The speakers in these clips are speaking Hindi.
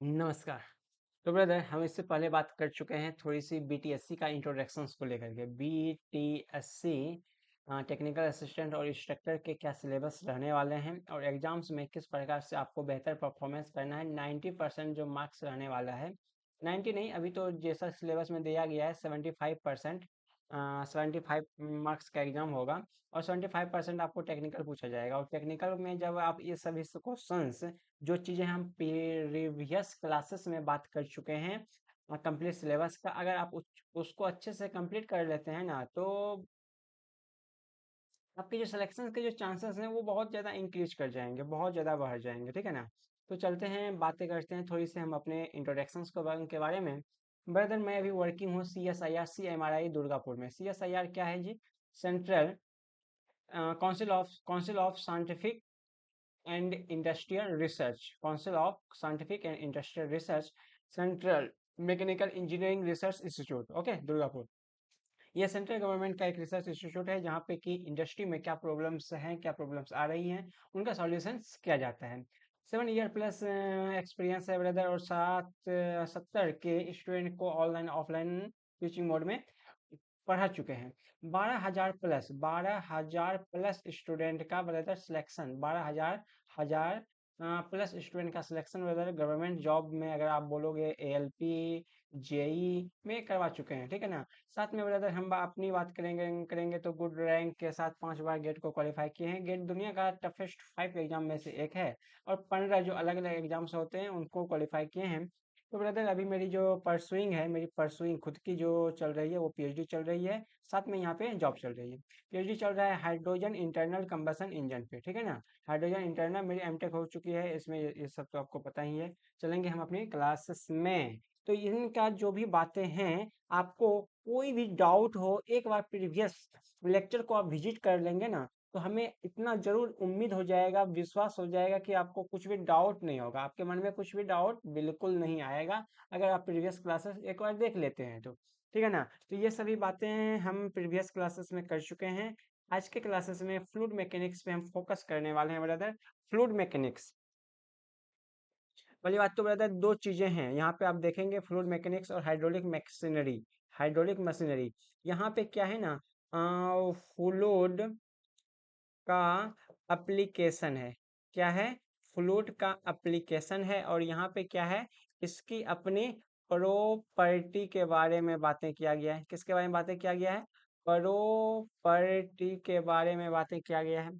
नमस्कार। तो ब्रदर हम इससे पहले बात कर चुके हैं थोड़ी सी बीटीएससी का इंट्रोडक्शंस को लेकर के। बीटीएससी टेक्निकल असिस्टेंट और इंस्ट्रक्टर के क्या सिलेबस रहने वाले हैं और एग्जाम्स में किस प्रकार से आपको बेहतर परफॉर्मेंस करना है। 90% जो मार्क्स रहने वाला है, 90 नहीं, अभी तो जैसा सिलेबस में दिया गया है 75%, 75 मार्क्स का एग्जाम होगा और 75% आपको टेक्निकल पूछा जाएगा। और टेक्निकल में जब आप ये सभी क्वेश्चंस, जो चीज़ें हम प्रीवियस क्लासेस में बात कर चुके हैं कंप्लीट सिलेबस का, अगर आप उसको अच्छे से कंप्लीट कर लेते हैं ना, तो आपके जो सिलेक्शन के जो चांसेस हैं वो बहुत ज़्यादा इंक्रीज कर जाएंगे, बहुत ज़्यादा बढ़ जाएंगे। ठीक है ना। तो चलते हैं, बातें करते हैं थोड़ी सी हम अपने इंट्रोडक्शंस के बारे में। ब्रदर मैं अभी वर्किंग हूँ CSIR दुर्गापुर में। CSIR क्या है जी? Central council of scientific and industrial research, council of scientific and industrial research, central mechanical engineering research institute, okay, Durgapur. ये सेंट्रल गवर्नमेंट का एक रिसर्च इंस्टीट्यूट है जहाँ पे कि इंडस्ट्री में क्या प्रॉब्लम्स हैं, क्या प्रॉब्लम्स आ रही हैं, उनका सॉल्यूशंस किया जाता है। 7 ईयर प्लस एक्सपीरियंस है ब्रदर, और 70 के स्टूडेंट को ऑनलाइन ऑफलाइन टीचिंग मोड में पढ़ा चुके हैं। 12,000 प्लस स्टूडेंट का ब्रदर सिलेक्शन, 12,000 प्लस स्टूडेंट का सिलेक्शन ब्रदर गवर्नमेंट जॉब में, अगर आप बोलोगे ALP JEE में करवा चुके हैं। ठीक है ना। साथ में ब्रदर हम अपनी बात करेंगे तो गुड रैंक के साथ 5 बार गेट को क्वालिफाई किए हैं। गेट दुनिया का टफेस्ट 5 एग्जाम में से एक है और 15 जो अलग अलग एग्जाम्स होते हैं उनको क्वालिफाई किए हैं। तो ब्रदर अभी मेरी जो परसुइंग है, मेरी परसुइंग खुद की जो चल रही है वो PhD चल रही है, साथ में यहाँ पे जॉब चल रही है। PhD चल रहा है हाइड्रोजन इंटरनल कंबसन इंजन पे। ठीक है ना। हाइड्रोजन इंटरनल, मेरी एमटेक हो चुकी है इसमें, ये सब तो आपको पता ही है। चलेंगे हम अपनी क्लासेस में। तो इनका जो भी बातें हैं, आपको कोई भी डाउट हो, एक बार प्रीवियस लेक्चर को आप विजिट कर लेंगे ना, तो हमें इतना जरूर उम्मीद हो जाएगा, विश्वास हो जाएगा कि आपको कुछ भी डाउट नहीं होगा, आपके मन में कुछ भी डाउट बिल्कुल नहीं आएगा अगर आप प्रीवियस क्लासेस एक बार देख लेते हैं तो। ठीक है ना। तो ये सभी बातें हम प्रीवियस क्लासेस में कर चुके हैं। आज के क्लासेस में फ्लूइड मैकेनिक्स पे हम फोकस करने वाले हैं ब्रदर। फ्लूइड मैकेनिक्स, पहली बात तो ब्रदर दो चीजें हैं यहाँ पे, आप देखेंगे फ्लूइड मैकेनिक्स और हाइड्रोलिक मशीनरी। हाइड्रोलिक मशीनरी, यहाँ पे क्या है ना, फ्लूइड का एप्लीकेशन है। क्या है? फ्लूइड का एप्लीकेशन है। और यहाँ पे क्या है, इसकी अपनी प्रॉपर्टी के बारे में बातें किया गया है। किसके बारे में बातें किया गया है? प्रॉपर्टी के बारे में बातें किया गया है।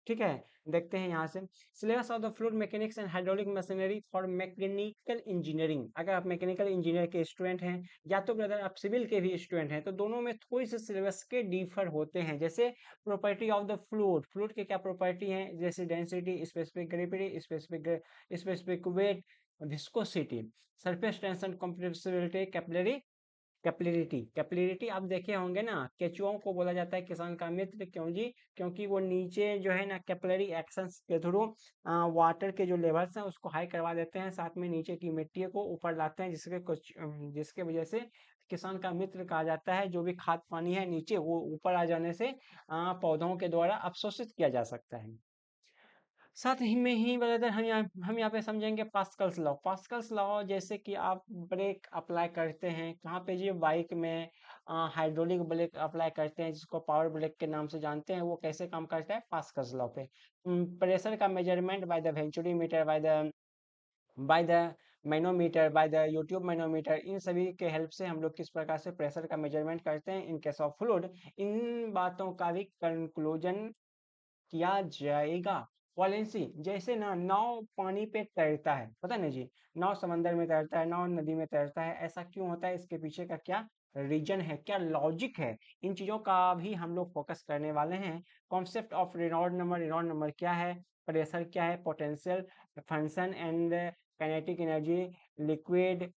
ठीक है। देखते हैं यहाँ से, syllabus of the fluid mechanics and hydraulic machinery for mechanical engineering. अगर आप मैकेनिकल इंजीनियर के स्टूडेंट हैं या तो ब्रदर आप सिविल के भी स्टूडेंट हैं, तो दोनों में थोड़ी सी सिलेबस के डिफर होते हैं। जैसे property of the fluid, fluid के क्या प्रॉपर्टी हैं, जैसे density, specific gravity, specific weight, viscosity, surface tension, compressibility, capillarity आप देखे होंगे ना, केचुओं को बोला जाता है किसान का मित्र। क्यों जी? क्योंकि वो नीचे जो है ना कैपिलरी एक्शंस के थ्रू वाटर के जो लेवल्स हैं उसको हाई करवा देते हैं, साथ में नीचे की मिट्टी को ऊपर लाते हैं, जिसके वजह से किसान का मित्र कहा जाता है। जो भी खाद पानी है नीचे वो ऊपर आ जाने से पौधों के द्वारा अवशोषित किया जा सकता है। साथ ही में ही ब्रदर हम यहाँ पे समझेंगे पास्कल्स लॉ। पास्कल्स लॉ जैसे कि आप ब्रेक अप्लाई करते हैं कहाँ पे जी? बाइक में हाइड्रोलिक ब्रेक अप्लाई करते हैं, जिसको पावर ब्रेक के नाम से जानते हैं। वो कैसे काम करता है? पास्कल्स लॉ पे। प्रेशर का measurement by the venturi meter, by the manometer, by the U tube manometer, इन सभी के हेल्प से हम लोग किस प्रकार से प्रेशर का मेजरमेंट करते हैं इन केस ऑफ फ्लूइड, इन बातों का भी कंक्लूजन किया जाएगा। वॉलेंसी, जैसे ना नाव पानी पे तैरता है, पता नहीं जी, नाव समंदर में तैरता है, नाव नदी में तैरता है, ऐसा क्यों होता है? इसके पीछे का क्या रीजन है, क्या लॉजिक है, इन चीजों का भी हम लोग फोकस करने वाले हैं। Concept of Reynold number, Reynold number क्या है, प्रेशर क्या है, potential, function and kinetic energy, liquid,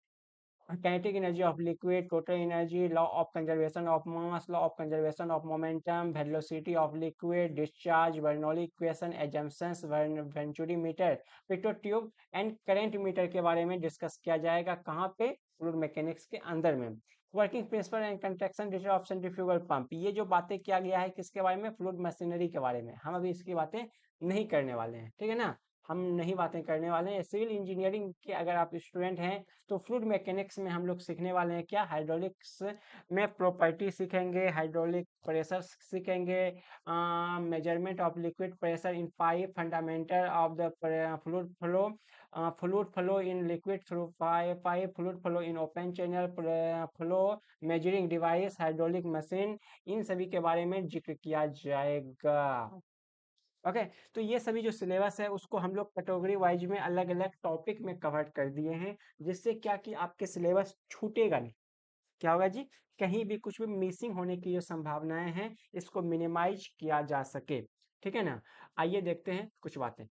kinetic energy of liquid, total energy, law of conservation of mass, law of conservation of momentum, velocity of liquid, discharge, Bernoulli equation, assumptions, Venturi meter, पिटो ट्यूब एंड करंट मीटर के बारे में डिस्कस किया जाएगा। कहाँ पे? फ्लूइड मैकेनिक्स के अंदर में। Working principle and contraction detail of centrifugal pump, ये जो बातें किया गया है किसके बारे में? फ्लूइड मशीनरी के बारे में। हम अभी इसकी बातें नहीं करने वाले हैं। ठीक है ना। हम नहीं बातें करने वाले हैं। सिविल इंजीनियरिंग के अगर आप स्टूडेंट हैं तो फ्लूइड मैकेनिक्स में हम लोग सीखने वाले हैं क्या, हाइड्रोलिक्स में प्रॉपर्टी सीखेंगे, हाइड्रोलिक प्रेशर सीखेंगे, measurement of liquid pressure in pipe, fundamental of the fluid flow, fluid flow in liquid through pipe, fluid flow in open channel flow, measuring device, hydraulic machine, इन सभी के बारे में जिक्र किया जाएगा। ओके, तो ये सभी जो सिलेबस है उसको हम लोग कैटेगरी वाइज में अलग अलग टॉपिक में कवर कर दिए हैं, जिससे क्या कि आपके सिलेबस छूटेगा नहीं। क्या होगा जी, कहीं भी कुछ भी मिसिंग होने की जो संभावनाएं हैं इसको मिनिमाइज किया जा सके। ठीक है ना, आइए देखते हैं कुछ बातें।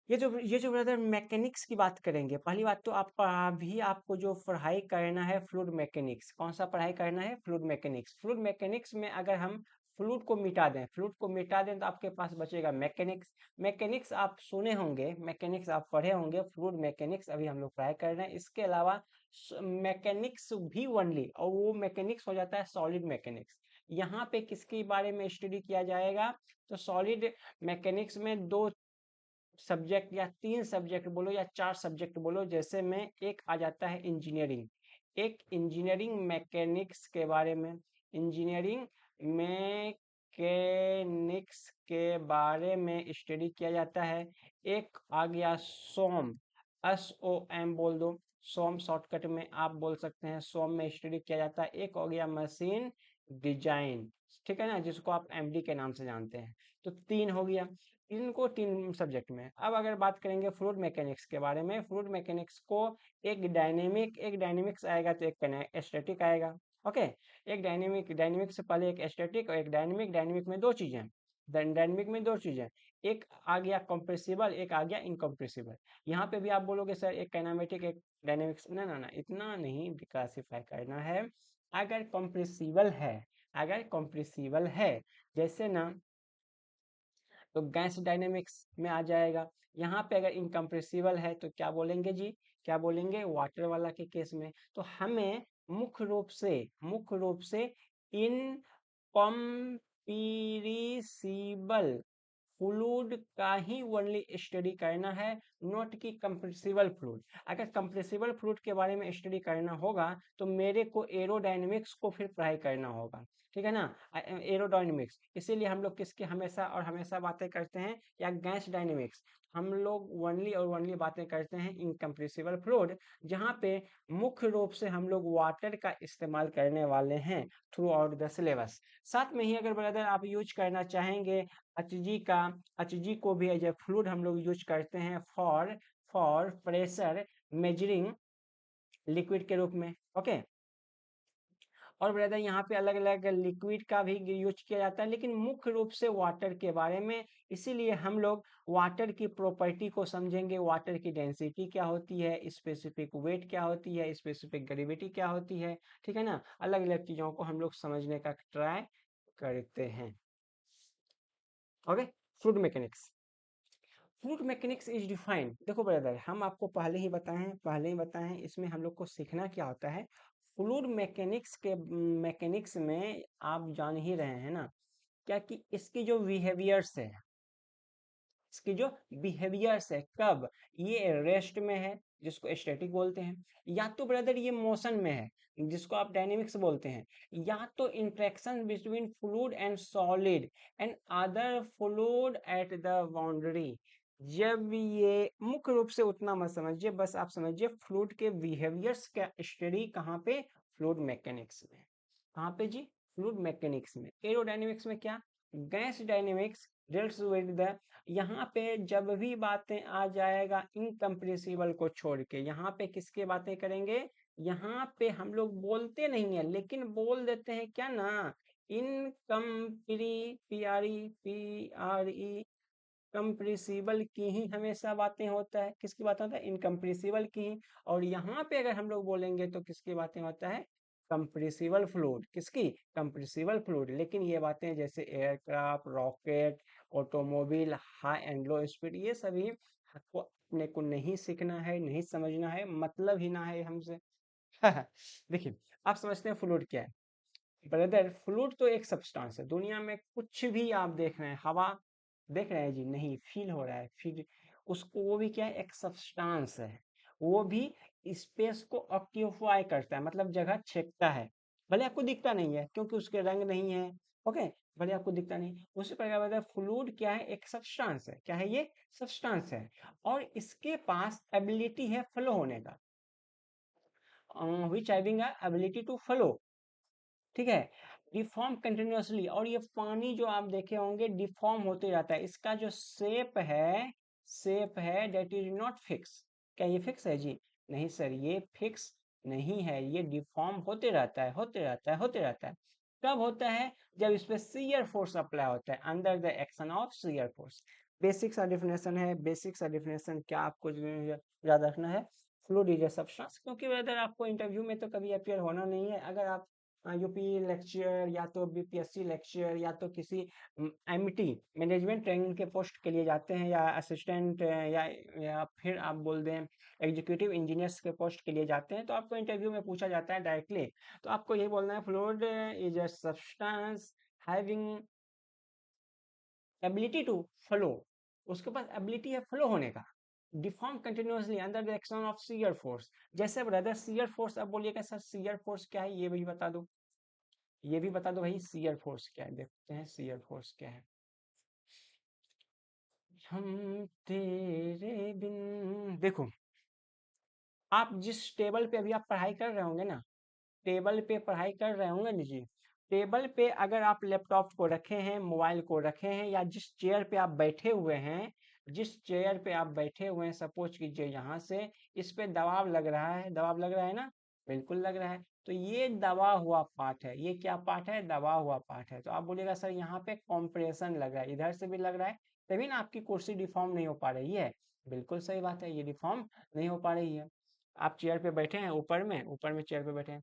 ये जो ब्रदर मैकेनिक्स की बात करेंगे, पहली बात तो आप अभी आपको जो पढ़ाई करना है फ्लूइड मैकेनिक्स, कौन सा पढ़ाई करना है, फ्लूइड मैकेनिक्स। फ्लूइड मैकेनिक्स में अगर हम फ्लूइड को मिटा दें तो आपके पास बचेगा मैकेनिक्स। मैकेनिक्स आप सुने होंगे, मैकेनिक्स आप पढ़े होंगे, फ्लूइड मैकेनिक्स अभी हम लोग पढ़ाई कर रहे हैं। इसके अलावा मैकेनिक्स भी ओनली, और वो मैकेनिक्स हो जाता है सॉलिड मैकेनिक्स। यहाँ पे किसके बारे में स्टडी किया जाएगा, तो सॉलिड मैकेनिक्स में दो सब्जेक्ट या तीन सब्जेक्ट बोलो या चार सब्जेक्ट बोलो, जैसे में एक आ जाता है इंजीनियरिंग, एक इंजीनियरिंग मैकेनिक्स के बारे में, इंजीनियरिंग मैकेनिक्स के बारे में स्टडी किया जाता है। एक आ गया सोम, SOM बोल दो, सोम शॉर्टकट में आप बोल सकते हैं, सोम में स्टडी किया जाता है। एक हो गया मशीन डिजाइन, ठीक है ना, जिसको आप MD के नाम से जानते हैं। तो तीन हो गया, इनको तीन सब्जेक्ट में। अब अगर बात करेंगे फ्लूइड मैकेनिक्स के बारे में, फ्लूइड मैकेनिक्स को एक डायनेमिक्स आएगा तो एक स्टैटिक आएगा। ओके, एक डायनेमिक से पहले एक स्टैटिक और एक डायनेमिक। डायनेमिक में दो चीजें, डायनेमिक में दो चीजें, एक आ गया कंप्रेसिबल, एक आ गया इनकम्प्रेसिबल। यहाँ पे भी आप बोलोगे सर एक काइनेमेटिक एक डायनेमिक्स, ना ना ना, इतना नहीं क्लासीफाई करना है। अगर कंप्रेसिबल है, अगर कंप्रेसिबल है, जैसे ना, तो गैस डायनेमिक्स में आ जाएगा। यहाँ पे अगर इनकम्प्रेसिबल है तो क्या बोलेंगे जी, क्या बोलेंगे, वाटर वाला के केस में। तो हमें मुख्य रूप से इनकम्प्रेसिबल फ्लूइड का ही ओनली स्टडी करना है, नॉट कि कंप्रेसिबल फ्लूइड। अगर कंप्रेसिबल फ्लूइड के बारे में स्टडी करना होगा तो मेरे को एरोडायनेमिक्स को फिर पढ़ाई करना होगा, ठीक है ना, एरोडायनेमिक्स। इसीलिए हम लोग किसकी हमेशा और हमेशा बातें करते हैं, या गैस डायनेमिक्स, हम लोग ओनली और ओनली बातें करते हैं इनकम्प्रेसिबल फ्लूइड, जहाँ पे मुख्य रूप से हम लोग वाटर का इस्तेमाल करने वाले हैं थ्रू आउट द सिलेबस। साथ में ही अगर ब्रदर आप यूज करना चाहेंगे HG को भी एज ए फ्लूइड हम लोग यूज करते हैं फॉर प्रेशर मेजरिंग लिक्विड के रूप में। ओके, और ब्रदर यहाँ पे अलग अलग लिक्विड का भी यूज किया जाता है, लेकिन मुख्य रूप से वाटर के बारे में। इसीलिए हम लोग वाटर की प्रॉपर्टी को समझेंगे, वाटर की डेंसिटी क्या होती है, स्पेसिफिक वेट क्या होती है, स्पेसिफिक ग्रेविटी क्या होती है, ठीक है ना, अलग अलग चीजों को हम लोग समझने का ट्राई करते हैं। Okay, fluid mechanics, fluid mechanics is defined. देखो ब्रदर, हम आपको पहले ही बताएं इसमें हम लोग को सीखना क्या होता है। फ्लूइड मैकेनिक्स में आप जान ही रहे हैं ना, क्या कि इसकी जो बिहेवियर्स है, इसकी जो बिहेवियर्स है, कब ये रेस्ट में है जिसको स्टैटिक बोलते हैं, या तो ब्रदर ये मोशन में है जिसको आप डायनेमिक्स बोलते हैं, या तो interaction between fluid and solid and other fluid at the boundary. जब ये मुख्य रूप से उतना मत समझिए, बस आप समझिए फ्लूइड के बिहेवियर्स का स्टडी कहाँ पे, फ्लूइड मैकेनिक्स में। कहाँ पे जी, फ्लूइड मैकेनिक्स में। एरोडायनेमिक्स में क्या, gas dynamics deals with the, यहाँ पे जब भी बातें आ जाएगा इनकम्प्रेसिबल को छोड़ के, यहाँ पे किसके बातें करेंगे, यहाँ पे हम लोग बोलते नहीं है लेकिन बोल देते हैं क्या ना, PRE कंप्रेसिबल की ही हमेशा बातें होता है, किसकी बात होता है, इनकम्प्रेसिबल की ही। और यहाँ पे अगर हम लोग बोलेंगे तो किसकी बातें होता है, कंप्रेसिबल फ्लूइड, किसकी, कंप्रेसिबल फ्लूइड। लेकिन ये बातें जैसे aircraft, rocket, automobile, high and low speed, ये सभी आपको अपने को नहीं सीखना है, नहीं समझना है, मतलब ही ना है हमसे। देखिए, आप समझते हैं फ्लूइड क्या है, ब्रदर फ्लूइड तो एक सब्सटेंस है, दुनिया में कुछ भी आप देख रहे हैं, हवा देख रहे हैं जी, नहीं फील हो रहा है, फील उसको, वो भी क्या है, एक सब्सटेंस है, वो भी स्पेस को ऑक्यूपाई करता है, मतलब जगह छेकता है, भले आपको दिखता नहीं है क्योंकि उसके रंग नहीं है। ओके, भले आपको दिखता नहीं, उसी प्रकार बताया फ्लूइड क्या है, एक सब्सटेंस है, क्या है ये, सब्सटेंस है, और इसके पास एबिलिटी है फ्लो होने का, which having ability to flow, ठीक है, डिफॉर्म कंटिन्यूअसली, और ये पानी जो आप देखे होंगे डिफॉर्म होते रहता है, इसका जो शेप है दैट इज नॉट फिक्स। क्या ये फिक्स है जी, नहीं सर, ये फिक्स नहीं है, ये डिफॉर्म होते रहता है, होते रहता है, होते रहता है। कब होता है, जब इस पे शियर फोर्स अप्लाई होता है, under the action of shear force. Basic सा डिफिनेशन है, बेसिक सा डिफिनेशन, क्या आपको याद रखना है, फ्लूइड इज ए सब्सटेंस, क्योंकि वेदर आपको इंटरव्यू में तो कभी अपियर होना नहीं है, अगर आप यूपी लेक्चर या तो बीपीएससी लेक्चर या तो किसी एमटी मैनेजमेंट ट्रेनिंग के पोस्ट के लिए जाते हैं, या असिस्टेंट या फिर आप बोल दें एग्जीक्यूटिव इंजीनियर्स के पोस्ट के लिए जाते हैं, तो आपको इंटरव्यू में पूछा जाता है डायरेक्टली, तो आपको यही बोलना है, fluid is a substance having ability to flow, उसके पास एबिलिटी है फ्लो होने का, deform continuously under the action of shear force. जैसे ब्रदर शियर फोर्स, अब बोलिएगा सर शियर फोर्स क्या है, ये भी बता दो, ये भी बता दो भाई, शियर फोर्स क्या है, देखते हैं शियर फोर्स क्या है। हम तेरे बिन, देखो आप जिस टेबल पे अभी आप पढ़ाई कर रहे होंगे ना, टेबल पे पढ़ाई कर रहे होंगे ना जी, टेबल पे अगर आप लैपटॉप को रखे हैं, मोबाइल को रखे हैं, या जिस चेयर पे आप बैठे हुए हैं, जिस चेयर पे आप बैठे हुए हैं, सपोज कीजिए यहाँ से इस पे दबाव लग रहा है, दबाव लग रहा है ना, बिल्कुल लग रहा है, तो ये दबा हुआ पार्ट है, ये क्या पार्ट है, दबा हुआ पार्ट है, तो आप बोलिएगा सर यहाँ पे कॉम्प्रेशन लग रहा है, इधर से भी लग रहा है, तभी ना आपकी कुर्सी डिफॉर्म नहीं हो पा रही है, बिल्कुल सही बात है, ये डिफॉर्म नहीं हो पा रही है। आप चेयर पे बैठे हैं, ऊपर में चेयर पे बैठे हैं,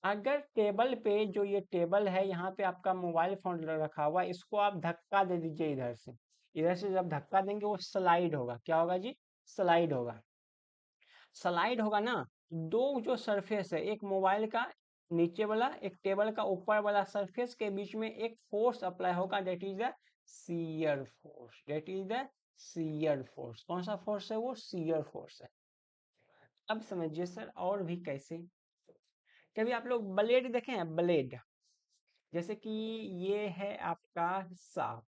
अगर टेबल पे, जो ये टेबल है यहाँ पे आपका मोबाइल फोन रखा हुआ, इसको आप धक्का दे दीजिए इधर से, इधर से जब धक्का देंगे वो स्लाइड होगा, क्या होगा जी, स्लाइड होगा, स्लाइड होगा ना, दो जो सरफेस है, एक मोबाइल का नीचे वाला, एक टेबल का ऊपर वाला सरफेस के बीच में एक फोर्स अप्लाई होगा, that is the shear force, that is the shear force, कौन सा फोर्स है वो, शियर फोर्स है। अब समझिए सर और भी कैसे, कभी आप लोग ब्लेड देखे हैं, ब्लेड, जैसे कि ये है आपका सांप,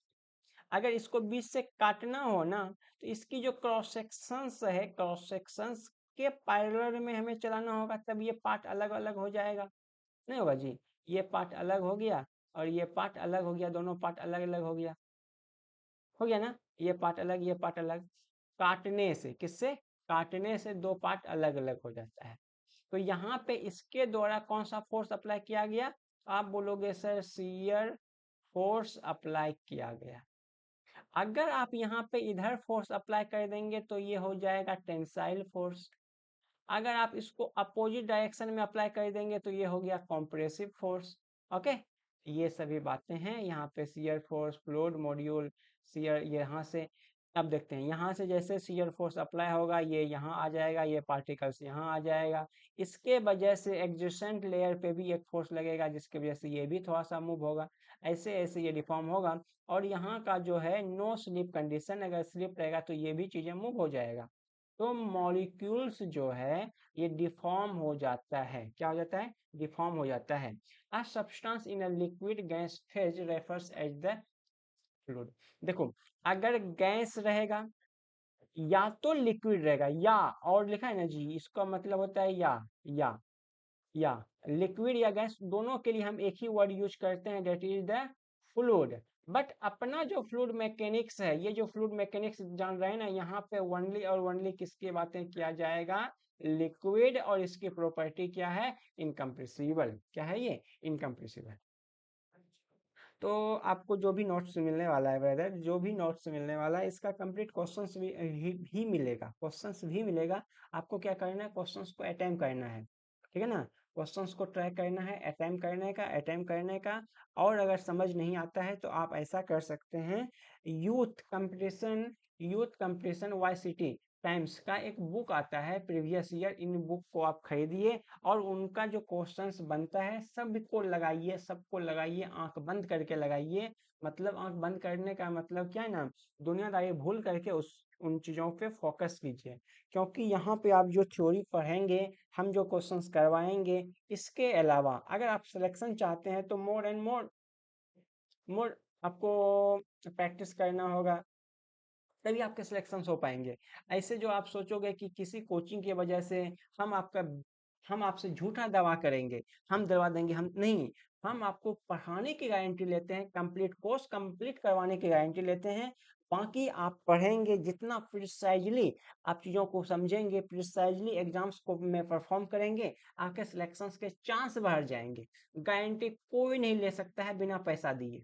अगर इसको बीच से काटना हो ना, तो इसकी जो क्रॉस सेक्शंस है, क्रॉस सेक्शंस के पैरेलल में हमें चलाना होगा, तब ये पार्ट अलग अलग हो जाएगा, नहीं होगा जी, ये पार्ट अलग हो गया और ये पार्ट अलग हो गया, दोनों पार्ट अलग अलग हो गया ना, ये पार्ट अलग, ये पार्ट अलग, काटने से, किससे, काटने से दो पार्ट अलग अलग हो जाता है, तो यहाँ पे इसके द्वारा कौन सा फोर्स अप्लाई किया गया, आप बोलोगे सर शियर फोर्स अप्लाई किया गया। अगर आप यहाँ पे इधर फोर्स अप्लाई कर देंगे तो ये हो जाएगा टेंसाइल फोर्स, अगर आप इसको अपोजिट डायरेक्शन में अप्लाई कर देंगे तो ये हो गया कॉम्प्रेसिव फोर्स। ओके, ये सभी बातें हैं यहाँ पे, shear force, fluid module, shear, यहाँ से अब देखते हैं, यहाँ से जैसे शियर फोर्स अप्लाई होगा, ये यहाँ आ जाएगा, ये पार्टिकल्स यहाँ आ जाएगा, इसके वजह से एडजेसेंट लेयर पे भी एक फोर्स लगेगा, जिसकी वजह से ये भी थोड़ा सा मूव होगा, ऐसे ऐसे ये डिफॉर्म होगा, और यहाँ का जो है नो स्लिप कंडीशन, अगर स्लिप रहेगा तो ये भी चीजें मूव हो जाएगा, तो मॉलिक्यूल्स जो है ये डिफॉर्म हो जाता है, क्या हो जाता है, डिफॉर्म हो जाता है। A substance in a liquid gas phase refers as the fluid, देखो अगर गैस रहेगा या तो लिक्विड रहेगा, या और लिखा है ना जी, इसका मतलब होता है या या लिक्विड या गैस, दोनों के लिए हम एक ही वर्ड यूज करते हैं, that is the fluid. But अपना जो फ्लूइड मैकेनिक्स है, ये जो फ्लूइड मैकेनिक्स जान रहे हैं ना, यहाँ पे ओनली और ओनली किसकी बातें किया जाएगा, लिक्विड, और इसकी प्रॉपर्टी क्या है, इनकम्प्रेसिबल, क्या है ये, इनकम्प्रेसिबल। तो आपको जो भी नोट्स मिलने वाला है ब्रदर, जो भी नोट्स मिलने वाला है, इसका कंप्लीट क्वेश्चंस भी मिलेगा, क्वेश्चंस भी मिलेगा, आपको क्या करना है, क्वेश्चंस को अटेम्प्ट करना है, ठीक है ना, क्वेश्चंस को ट्राई करना है, अटेम्प्ट करने का, और अगर समझ नहीं आता है तो आप ऐसा कर सकते हैं, youth competition, youth competition Y City Times का एक बुक आता है प्रीवियस ईयर, इन बुक को आप खरीदिए और उनका जो क्वेश्चंस बनता है सबको लगाइए, सबको लगाइए, आंख बंद करके लगाइए। मतलब आंख बंद करने का मतलब क्या है ना, दुनियादारी भूल करके उस उन चीज़ों पे फोकस कीजिए, क्योंकि यहाँ पे आप जो थ्योरी पढ़ेंगे, हम जो क्वेश्चंस करवाएंगे, इसके अलावा अगर आप सिलेक्शन चाहते हैं तो मोर एंड मोर मोर आपको प्रैक्टिस करना होगा, तभी आपके सिलेक्शन हो पाएंगे। ऐसे जो आप सोचोगे कि किसी कोचिंग की वजह से हम आपका हम आपसे झूठा दावा करेंगे, हम दिलवा देंगे, हम नहीं, हम आपको पढ़ाने की गारंटी लेते हैं, कंप्लीट कोर्स कंप्लीट करवाने की गारंटी लेते हैं। बाकी आप पढ़ेंगे जितना प्रिसाइजली, आप चीज़ों को समझेंगे, प्रिसाइजली एग्जाम्स को में परफॉर्म करेंगे, आपके सिलेक्शंस के चांस बढ़ जाएंगे। गारंटी कोई नहीं ले सकता है बिना पैसा दिए।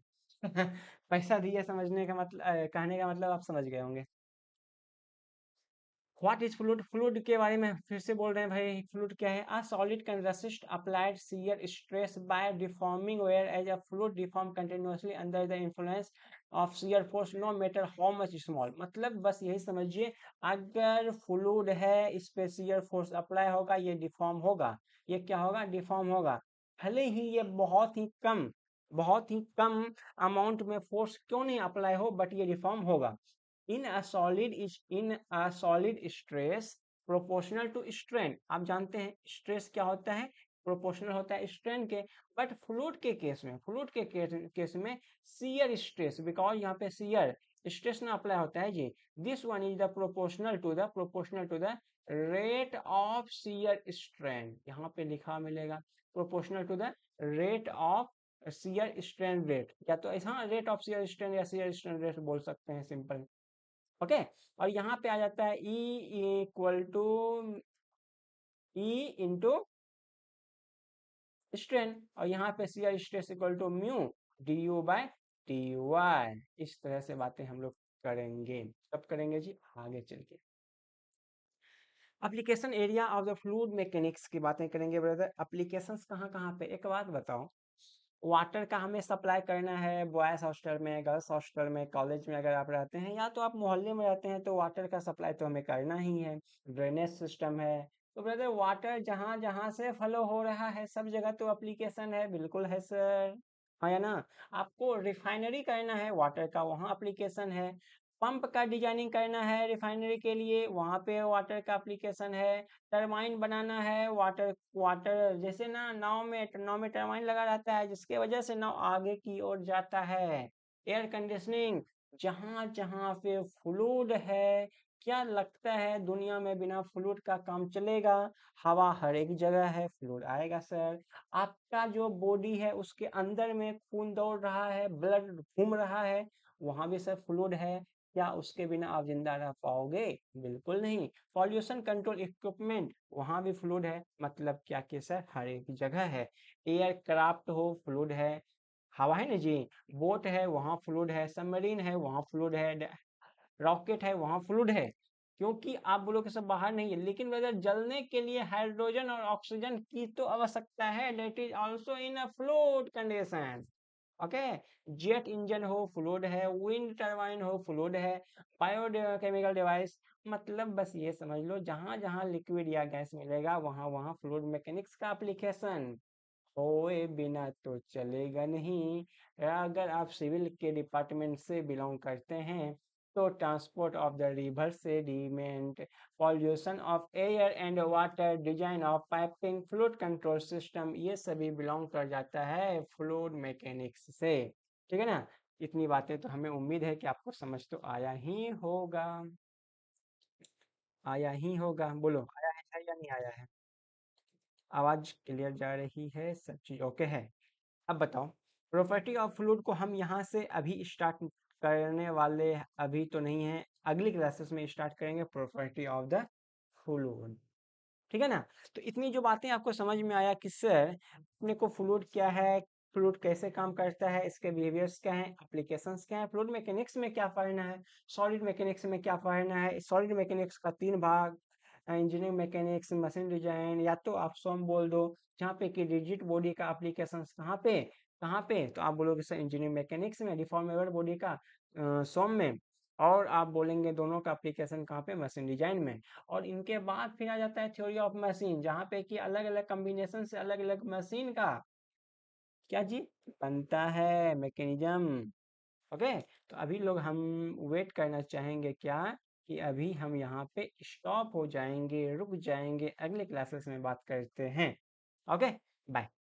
पैसा दिए समझने का मतलब, कहने का मतलब आप समझ गए होंगे। What is fluid? फ्लूइड के बारे में फिर से बोल रहे हैं भाई, फ्लूइड क्या है? A solid can resist applied shear stress by deforming whereas a fluid deform continuously under the influence of shear force no matter how much small. मतलब बस यही समझिए, अगर फ्लूइड है, इस पे शियर फोर्स अप्लाई होगा, ये डिफॉर्म होगा। ये क्या होगा? डिफॉर्म होगा। भले ही ये बहुत ही कम अमाउंट में फोर्स क्यों नहीं अप्लाई हो, बट ये डिफॉर्म होगा। in a solid stress proportional to strain, आप जानते हैं स्ट्रेस क्या होता है? प्रोपोर्शनल होता है स्ट्रेन के। बट फ्लूइड के केस में शियर स्ट्रेस, बिकॉज यहाँ पे शियर स्ट्रेस ना अप्लाई होता है जी। This one is the proportional to the rate of shear strain, यहाँ पे लिखा मिलेगा proportional to the rate of shear strain rate, या तो ऐसा रेट ऑफ शियर स्ट्रेन या शियर स्ट्रेन रेट बोल सकते हैं सिंपल। ओके। और यहाँ पे आ जाता है E equal to E into strain, और यहाँ पे shear stress equal to mu d u by t y. इस तरह से बातें हम लोग करेंगे। कब करेंगे जी? आगे चल के। Application area of the fluid mechanics की बातें करेंगे ब्रदर। एप्लीकेशंस कहाँ कहाँ पे? एक बात बताओ, वाटर का हमें सप्लाई करना है बॉयज हॉस्टल में, गर्ल्स हॉस्टल में, कॉलेज में अगर आप रहते हैं, या तो आप मोहल्ले में रहते हैं, तो वाटर का सप्लाई तो हमें करना ही है। ड्रेनेज सिस्टम है, तो ब्रदर वाटर जहाँ जहाँ से फ्लो हो रहा है सब जगह तो एप्लीकेशन है, बिल्कुल है सर, हाँ या ना? आपको रिफाइनरी करना है, वाटर का वहाँ एप्लीकेशन है। पंप का डिजाइनिंग करना है रिफाइनरी के लिए, वहाँ पे वाटर का एप्लीकेशन है। टरबाइन बनाना है, वाटर वाटर जैसे ना नाव में टरबाइन लगा रहता है, जिसके वजह से नाव आगे की ओर जाता है। एयर कंडीशनिंग, जहां जहां पे फ्लूइड है, क्या लगता है दुनिया में बिना फ्लूइड का काम चलेगा? हवा हर एक जगह है, फ्लूइड आएगा सर। आपका जो बॉडी है उसके अंदर में खून दौड़ रहा है, ब्लड घूम रहा है, वहां भी सर फ्लूइड है। क्या उसके बिना आप जिंदा रह पाओगे? बिल्कुल नहीं। पॉल्यूशन कंट्रोल इक्विपमेंट, वहां भी फ्लूइड है। मतलब क्या कि सर हर एक जगह है। एयरक्राफ्ट हो, फ्लूइड है। हवा है ना जी, बोट है वहां फ्लूइड है, सबमरीन है वहां फ्लूइड है, रॉकेट है वहां फ्लूइड है। क्योंकि आप बोलोगे सब बाहर नहीं है, लेकिन वेदर जलने के लिए हाइड्रोजन और ऑक्सीजन की तो आवश्यकता है, that is also in a fluid condition. Okay. Jet engine हो, फ्लूइड है। विंड टरबाइन हो, फ्लूइड है। बायोकेमिकल डिवाइस, मतलब बस ये समझ लो, जहां जहां लिक्विड या गैस मिलेगा वहां वहां फ्लूइड मैकेनिक्स का एप्लीकेशन होए बिना तो चलेगा नहीं। अगर आप सिविल के डिपार्टमेंट से बिलोंग करते हैं, तो transport of the river sediment, pollution of air and water, design of piping, fluid control system, ये सभी बिलोंग कर जाता है फ्लूइड मैकेनिक्स से। ठीक है ना? इतनी बातें तो हमें उम्मीद है कि आपको समझ तो आया ही होगा, आया ही होगा। बोलो, आया है या नहीं आया है? आवाज क्लियर जा रही है, सब चीज ओके है? अब बताओ, प्रॉपर्टी ऑफ फ्लूइड को हम यहाँ से अभी स्टार्ट करने वाले अभी तो नहीं है, अगली क्लासेस में स्टार्ट करेंगे प्रॉपर्टी ऑफ द फ्लूइड। ठीक है ना? तो इतनी जो बातें आपको समझ में आया कि सर अपने को फ्लूइड क्या है, फ्लूइड कैसे काम करता है, इसके बिहेवियर्स क्या हैं, एप्लीकेशंस क्या हैं, फ्लूइड मैकेनिक्स में क्या पढ़ना है, सॉलिड मैकेनिक्स में क्या पढ़ना है। सॉलिड मैकेनिक्स का 3 भाग, इंजीनियरिंग मैकेनिक्स, मशीन डिजाइन, या तो आप सोम बोल दो, जहाँ पे कि रिजिड बॉडी का एप्लीकेशंस कहाँ पे, तो आप बोलोगे सर इंजीनियरिंग मैकेनिक्स में, डिफॉर्मेबल बॉडी का सोम में, और आप बोलेंगे दोनों का एप्लीकेशन कहाँ पे, मशीन डिजाइन में। और इनके बाद फिर आ जाता है थ्योरी ऑफ मशीन, जहाँ पे कि अलग अलग कॉम्बिनेशन से अलग अलग मशीन का क्या जी बनता है, मैकेनिज्म। ओके, तो अभी लोग हम वेट करना चाहेंगे क्या, कि अभी हम यहाँ पे स्टॉप हो जाएंगे, रुक जाएंगे, अगले क्लासेस में बात करते हैं। Okay, bye.